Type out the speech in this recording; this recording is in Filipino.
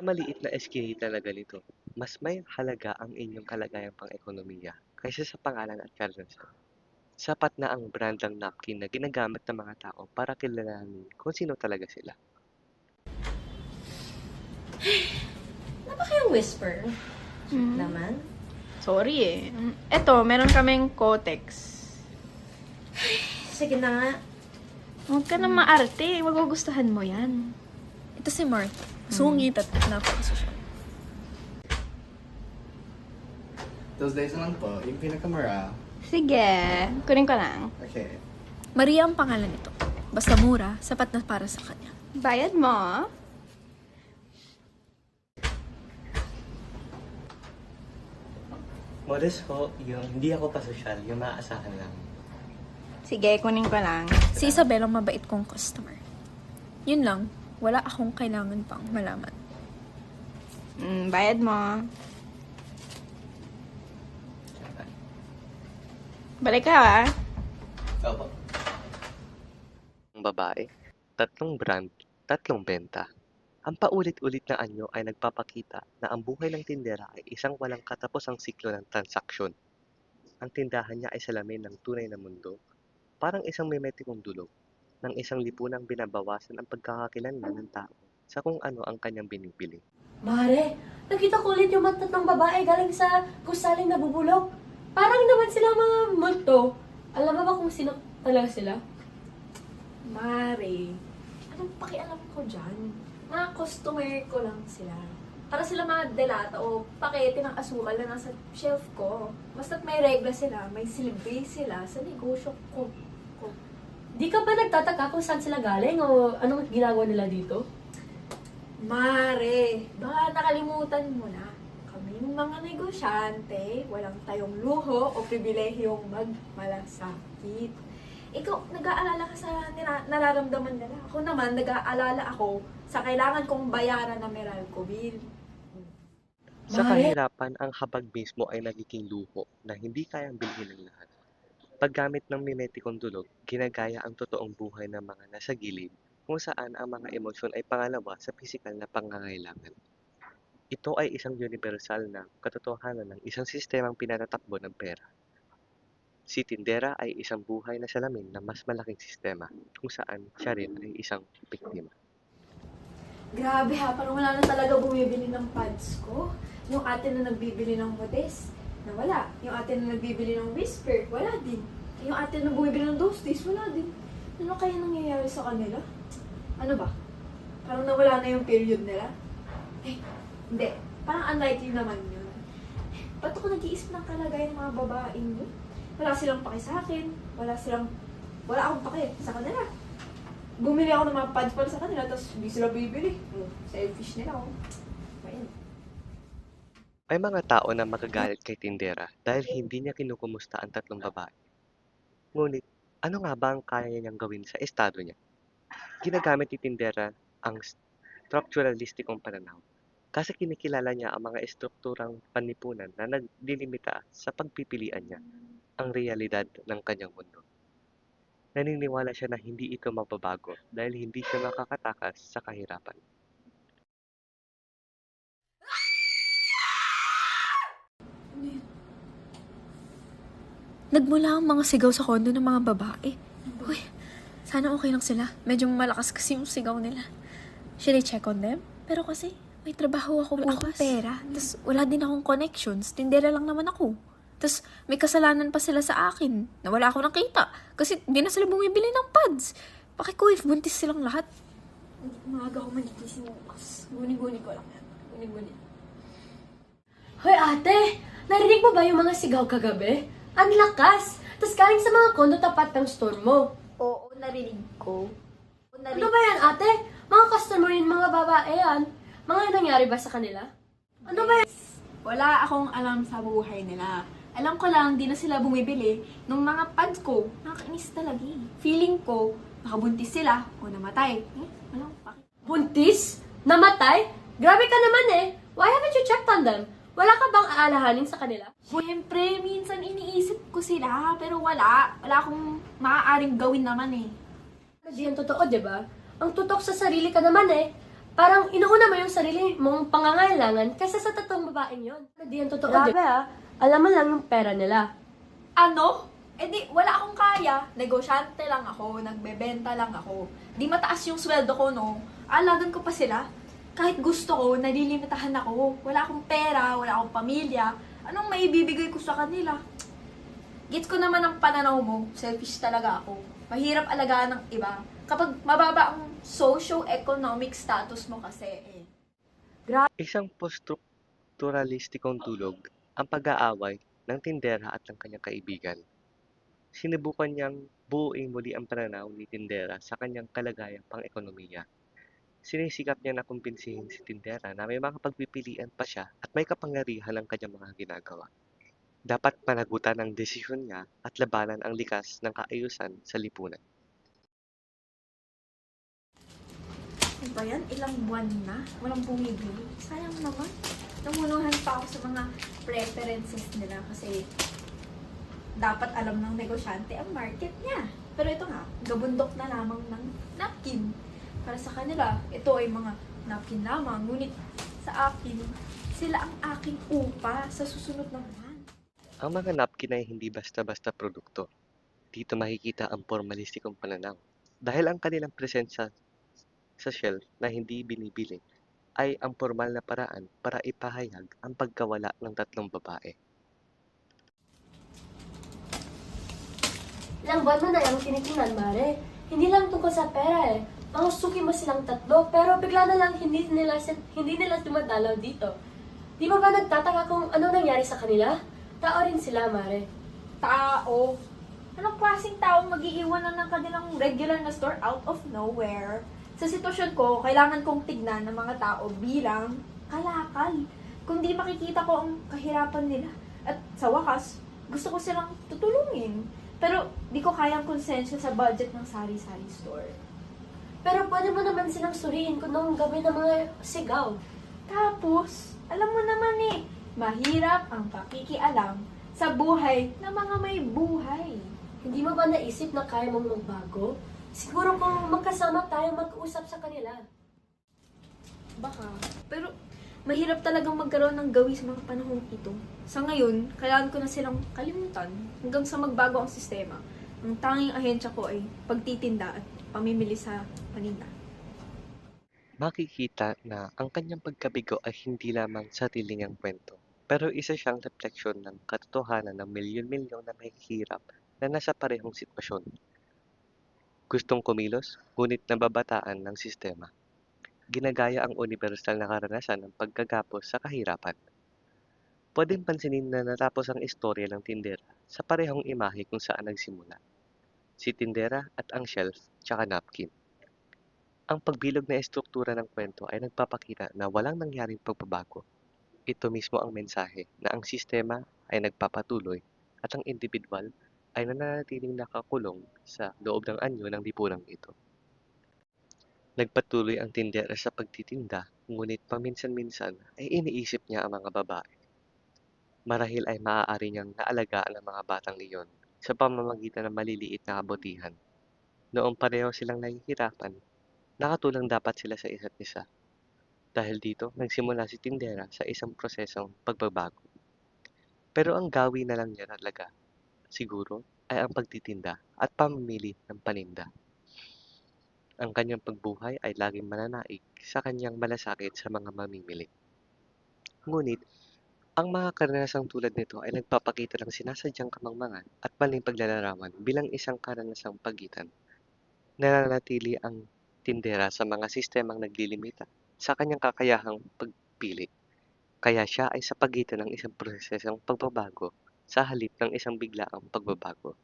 Maliit na SKU na ganito, mas may halaga ang inyong kalagayang pang-ekonomiya kaysa sa pangalan at karanasan. Sapat na ang brandang napkin na ginagamit ng mga tao para kilalanin kung sino talaga sila. Ano ba kayang whisper? Naman? Sorry eh. Eto, meron kaming Kotex. Sige na nga. Huwag ka na maarte. Magugustuhan mo yan. Ito si Martha. Sungit at napakasosyo. Tuesdays naman po, yung pinakamura. Sige. Kunin ko lang. Okay. Maria ang pangalan nito. Basta mura, sapat na para sa kanya. Bayad mo. Modest ho, yung hindi ako pasosyal, yung maaasahan lang. Sige, kunin ko lang. Si Isabel ang mabait kong customer. Yun lang, wala akong kailangan pang malaman. Bayad mo. Balik ka ah. Opo. Ang babae, tatlong brand, tatlong benta. Ang paulit-ulit na anyo ay nagpapakita na ang buhay ng tindera ay isang walang katapusang siklo ng transaksyon. Ang tindahan niya ay salamin ng tunay na mundo, parang isang mimetikong dulog, ng isang lipunang binabawasan ang pagkakakilanlan ng tao sa kung ano ang kanyang binibili. Mare, nakita ko ulit yung mga tatlong babae galing sa gusaling nabubulok. Parang naman sila mga multo. Alam mo ba kung sino talaga sila? Mare, anong pakialam ko dyan? Mga customer ko lang sila. Para sila mga delata o pakete ng asukal na nasa shelf ko. Basta't may regla sila, may silbi sila sa negosyo ko. Di ka ba nagtataka kung saan sila galing o anong ginagawa nila dito? Mare, baka nakalimutan mo na. Kaming mga negosyante, walang tayong luho o pribilehiyong magmalasakit. Ikaw, nag-aalala ka sa nararamdaman nila. Ako naman, nag-aalala ako sa kailangan kong bayaran na Meralco bill. Sa Mare. kahirapan, ang habag mismo ay nagiging luho na hindi kayang bilhin ng lahat. Paggamit ng mimetikong dulog, ginagaya ang totoong buhay ng mga nasa gilid kung saan ang mga emosyon ay pangalawa sa pisikal na pangangailangan. Ito ay isang universal na katotohanan ng isang sistemang pinatatakbo ng pera. Si tindera ay isang buhay na salamin ng mas malaking sistema kung saan siya rin ay isang biktima. Grabe ha, parang wala na talaga bumibili ng pads ko. Yung ate na nagbibili ng modest, nawala. Yung ate na nagbibili ng whisper, wala din. Yung ate na bumibili ng toasties, wala din. Ano kaya nangyayari sa kanila? Ano ba? Parang nawala na yung period nila? Eh, hindi. Parang unlikely naman yun. Ba't ako nag-iisip ng kalagayan ng mga babaeng yun? Wala silang pake sa akin. Wala akong pake sa kanila. Bumili ako ng mga pads para sa kanila, tapos hindi sila bibili. Selfish nila ako. Ayun. May mga tao na magagalit kay tindera dahil hindi niya kinukumusta ang tatlong babae. Ngunit, ano nga ba ang kaya niyang gawin sa estado niya? Ginagamit ni tindera ang structuralistikong pananaw kasi kinikilala niya ang mga estrukturang panlipunan na naglilimita sa pagpipilian niya, ang realidad ng kanyang mundo. Naniniwala siya na hindi ito mababago dahil hindi siya makakatakas sa kahirapan. Nagmula ang mga sigaw sa kondo ng mga babae. Uy, sana okay lang sila. Medyo malakas kasi yung sigaw nila. Should I check on them? Pero kasi, may trabaho ako bukas. Wala akong pera. Tapos wala din akong connections. Tindera lang naman ako. Tapos may kasalanan pa sila sa akin na wala ako nakita. Kasi hindi na sila bumibili ng pads. Pakikuif, buntis silang lahat. Maaga ako magigising bukas. Guni-guni ko lang yan. Guni-guni. Hoy ate, narinig mo ba yung mga sigaw kagabi? Ang lakas! Tapos galing sa mga kondo tapat ng store mo. Oo, narinig ko. Ano ba yan ate? Mga customer yun, mga babae yan. Mga nangyari ba sa kanila? Ano ba yan? Wala akong alam sa buhay nila. Alam ko lang, di na sila bumibili ng mga pads ko. Nakakainis talaga eh. Feeling ko, nakabuntis sila o namatay. Walang paki. Buntis? Namatay? Grabe ka naman eh. Why haven't you checked on them? Wala ka bang aalahanin sa kanila? Siyempre, minsan iniisip ko sila, pero wala. Wala akong maaaring gawin naman eh. Hindi yan totoo, di ba? Ang tutok sa sarili ka naman eh. Parang inuuna mo yung sarili mong pangangailangan kaysa sa tatlong babaeng yon. Hindi yan totoo. Grabe alam mo lang yung pera nila. Ano? Eh di, wala akong kaya. Negosyante lang ako, nagbebenta lang ako. Di mataas yung sweldo ko, no? Alagan ko pa sila. Kahit gusto ko, nalilimitahan ako. Wala akong pera, wala akong pamilya. Anong maibibigay ko sa kanila? Gets ko naman ang pananaw mo. Selfish talaga ako. Mahirap alagaan ng iba. Kapag mababa ang socio-economic status mo kasi, eh. Isang post-strukturalistikong dulog ang pag-aaway ng tindera at ng kanyang kaibigan. Sinubukan niyang buuin muli ang pananaw ni tindera sa kanyang kalagayang pang-ekonomiya. Sinisikap niya na kumbinsihin si tindera na may mga pagpipilian pa siya at may kapangyarihan ang kanyang mga ginagawa. Dapat panagutan ang desisyon niya at labanan ang likas ng kaayusan sa lipunan. Ano ba yan? Ilang buwan na? Walang bumibili. Sayang naman. Namunuhan pa ako sa mga preferences nila kasi dapat alam ng negosyante ang market niya. Pero ito nga, gabundok na lamang ng napkin. Para sa kanila, ito ay mga napkin lamang. Ngunit sa akin, sila ang aking upa sa susunod na buwan. Ang mga napkin ay hindi basta-basta produkto. Dito makikita ang formalistikong pananaw. Dahil ang kanilang presensya sa shelf na hindi binibili ay ang formal na paraan para ipahayag ang pagkawala ng tatlong babae. Ilang buwan mo na yung tinitingnan, Mare. Hindi lang tungkol sa pera eh. Mga suki mo silang tatlo, pero bigla na lang hindi nila dumadalaw dito. Di ba nagtataka kung ano nangyari sa kanila? Tao rin sila, Mare. Tao? Anong klaseng tao mag-iiwanan ng kanilang regular na store out of nowhere? Sa sitwasyon ko, kailangan kong tignan ng mga tao bilang kalakal. Kung di makikita ko ang kahirapan nila. At sa wakas, gusto ko silang tutulungin. Pero di ko kayang konsensya sa budget ng sari-sari store. Pero pwede mo naman silang suriin kung nung gawin ng mga sigaw. Tapos, alam mo naman eh, mahirap ang pakikialam sa buhay ng mga may buhay. Hindi mo ba naisip na kaya mong magbago? Siguro kung magkasama tayo mag-usap sa kanila. Baka. Pero, mahirap talagang magkaroon ng gawi sa mga panahong ito. Sa ngayon, kailangan ko na silang kalimutan hanggang sa magbago ang sistema. Ang tanging ahensya ko ay pagtitinda at pamimili sa paninda. Makikita na ang kanyang pagkabigo ay hindi lamang sarili niyang kwento, pero isa siyang refleksyon ng katotohanan ng milyon-milyon na mahihirap na nasa parehong sitwasyon. Gustong kumilos, ngunit nababataan ng sistema. Ginagaya ang universal na karanasan ng pagkagapos sa kahirapan. Pwedeng pansinin na natapos ang istorya ng tindera sa parehong imahe kung saan nagsimula. Si tindera at ang shelf, tsaka napkin. Ang pagbilog na estruktura ng kwento ay nagpapakita na walang nangyaring pagbabago. Ito mismo ang mensahe na ang sistema ay nagpapatuloy at ang individual ay nananatiling nakakulong sa loob ng anyo ng lipunang ito. Nagpatuloy ang tindera sa pagtitinda, ngunit paminsan-minsan ay iniisip niya ang mga babae. Marahil ay maaari niyang naalagaan ang mga batang iyon sa pamamagitan ng maliliit na kabutihan. Noong pareho silang nahihirapan, nakatulong dapat sila sa isa't isa. Dahil dito, nagsimula si tindera sa isang prosesong pagbabago. Pero ang gawin na lang niya talaga, siguro, ay ang pagtitinda at pamimili ng paninda. Ang kanyang pagbuhay ay laging mananaig sa kanyang malasakit sa mga mamimili. Ngunit, ang mga karanasang tulad nito ay nagpapakita ng sinasadyang kamangmangan at maling paglalarawan bilang isang karanasang pagitan. Nananatili ang tindera sa mga sistemang naglilimita sa kanyang kakayahang pagpili. Kaya siya ay sa pagitan ng isang prosesong pagbabago sa halip ng isang biglaang pagbabago.